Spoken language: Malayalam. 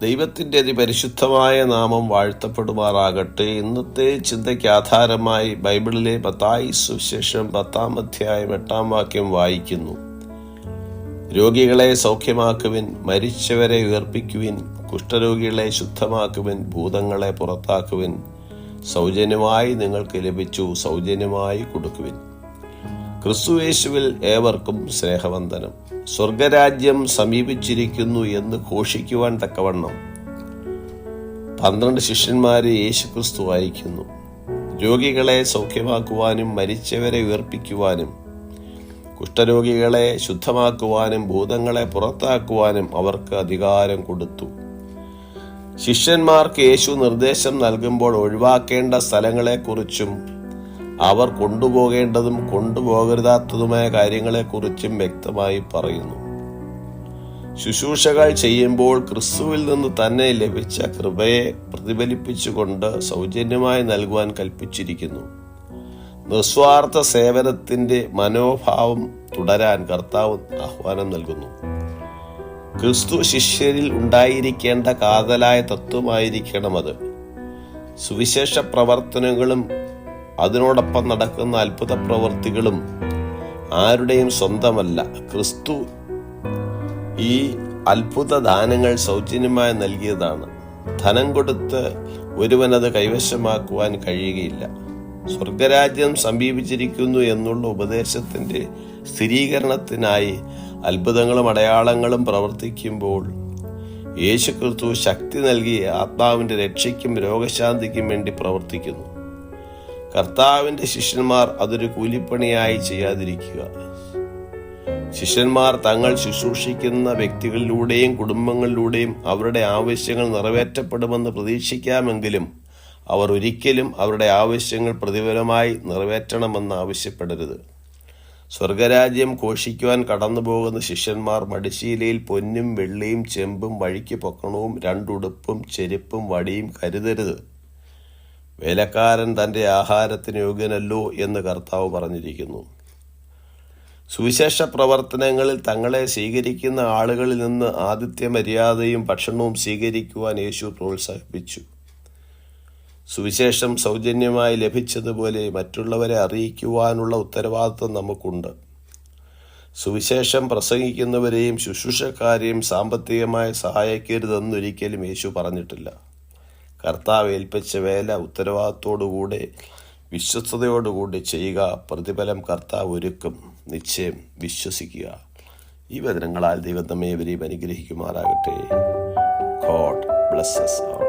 ദൈവത്തിൻ്റെ അതിപരിശുദ്ധമായ നാമം വാഴ്ത്തപ്പെടുമാറാകട്ടെ. ഇന്നത്തെ ചിന്തയ്ക്ക് ആധാരമായി ബൈബിളിലെ മത്തായി സുവിശേഷം 10-ാം അധ്യായം 8-ാം വാക്യം വായിക്കുന്നു. രോഗികളെ സൗഖ്യമാക്കുവിൻ, മരിച്ചവരെ ഉയർപ്പിക്കുവിൻ, കുഷ്ഠരോഗികളെ ശുദ്ധമാക്കുവിൻ, ഭൂതങ്ങളെ പുറത്താക്കുവിൻ. സൗജന്യമായി നിങ്ങൾക്ക് ലഭിച്ചു, സൗജന്യമായി കൊടുക്കുവിൻ. ക്രിസ്തുയേശുവിൽ ഏവർക്കും സ്നേഹവന്ദനം. സ്വർഗരാജ്യം സമീപിച്ചിരിക്കുന്നു എന്ന് ഘോഷിക്കുവാൻ തക്കവണ്ണം 12 ശിഷ്യന്മാരെ യേശുക്രിസ്തു അയക്കുന്നു. രോഗികളെ സൗഖ്യമാക്കുവാനും മരിച്ചവരെ ഉയർപ്പിക്കുവാനും കുഷ്ഠരോഗികളെ ശുദ്ധമാക്കുവാനും ഭൂതങ്ങളെ പുറത്താക്കുവാനും അവർക്ക് അധികാരം കൊടുത്തു. ശിഷ്യന്മാർക്ക് യേശു നിർദ്ദേശം നൽകുമ്പോൾ ഒഴിവാക്കേണ്ട സ്ഥലങ്ങളെക്കുറിച്ചും അവർ കൊണ്ടുപോകേണ്ടതും കൊണ്ടുപോകരുതാത്തതുമായ കാര്യങ്ങളെക്കുറിച്ചും വ്യക്തമായി പറയുന്നു. ശുശ്രൂഷകൾ ചെയ്യുമ്പോൾ ക്രിസ്തുവിൽ നിന്ന് തന്നെ ലഭിച്ച കൃപയെ പ്രതിഫലിപ്പിച്ചുകൊണ്ട് സൗജന്യമായി നൽകുവാൻ കൽപ്പിച്ചിരിക്കുന്നു. നിസ്വാർത്ഥ സേവനത്തിന്റെ മനോഭാവം തുടരാൻ കർത്താവ് ആഹ്വാനം നൽകുന്നു. ക്രിസ്തു ശിഷ്യരിൽ ഉണ്ടായിരിക്കേണ്ട കാതലായ തത്വമായിരിക്കണം അത്. സുവിശേഷ പ്രവർത്തനങ്ങളും അതിനോടൊപ്പം നടക്കുന്ന അത്ഭുത പ്രവൃത്തികളും ആരുടെയും സ്വന്തമല്ല. ക്രിസ്തു ഈ അത്ഭുത ദാനങ്ങൾ സൗജന്യമായി നൽകിയതാണ്. ധനം കൊടുത്ത് ഒരുവനത് കൈവശമാക്കുവാൻ കഴിയുകയില്ല. സ്വർഗരാജ്യം സമീപിച്ചിരിക്കുന്നു എന്നുള്ള ഉപദേശത്തിന്റെ സ്ഥിരീകരണത്തിനായി അത്ഭുതങ്ങളും അടയാളങ്ങളും പ്രവർത്തിക്കുമ്പോൾ യേശുക്രിസ്തു ശക്തി നൽകി ആത്മാവിന്റെ രക്ഷയ്ക്കും രോഗശാന്തിക്കും വേണ്ടി പ്രവർത്തിക്കുന്നു. കർത്താവിന്റെ ശിഷ്യന്മാർ അതൊരു കൂലിപ്പണിയായി ചെയ്യാതിരിക്കുക. ശിഷ്യന്മാർ തങ്ങൾ ശുശ്രൂഷിക്കുന്ന വ്യക്തികളിലൂടെയും കുടുംബങ്ങളിലൂടെയും അവരുടെ ആവശ്യങ്ങൾ നിറവേറ്റപ്പെടുമെന്ന് പ്രതീക്ഷിക്കാമെങ്കിലും അവർ ഒരിക്കലും അവരുടെ ആവശ്യങ്ങൾ പ്രതിഫലമായി നിറവേറ്റണമെന്ന് ആവശ്യപ്പെടരുത്. സ്വർഗരാജ്യം ഘോഷിക്കുവാൻ കടന്നുപോകുന്ന ശിഷ്യന്മാർ മടിശീലയിൽ പൊന്നും വെള്ളിയും ചെമ്പും വഴിക്ക് പൊക്കണവും 2 ഉടുപ്പും ചെരുപ്പും വടിയും കരുതരുത്. വേലക്കാരൻ തൻ്റെ ആഹാരത്തിന് യോഗ്യനല്ലോ എന്ന് കർത്താവ് പറഞ്ഞിരിക്കുന്നു. സുവിശേഷ പ്രവർത്തനങ്ങളിൽ തങ്ങളെ സ്വീകരിക്കുന്ന ആളുകളിൽ നിന്ന് ആതിഥ്യ മര്യാദയും ഭക്ഷണവും സ്വീകരിക്കുവാൻ യേശു പ്രോത്സാഹിപ്പിച്ചു. സുവിശേഷം സൗജന്യമായി ലഭിച്ചതുപോലെ മറ്റുള്ളവരെ അറിയിക്കുവാനുള്ള ഉത്തരവാദിത്വം നമുക്കുണ്ട്. സുവിശേഷം പ്രസംഗിക്കുന്നവരെയും ശുശ്രൂഷക്കാരെയും സാമ്പത്തികമായി സഹായിക്കരുതെന്നൊരിക്കലും യേശു പറഞ്ഞിട്ടില്ല. കർത്താവ് ഏൽപ്പിച്ച വേല ഉത്തരവാദിത്തോടുകൂടെ വിശ്വസ്തയോടുകൂടി ചെയ്യുക. പ്രതിഫലം കർത്താവ് ഒരുക്കും. നിശ്ചയം വിശ്വസിക്കുക. ഈ വചനങ്ങളാൽ ദൈവം നമ്മെ ഇവരെയും അനുഗ്രഹിക്കുമാറാകട്ടെ. God bless us all.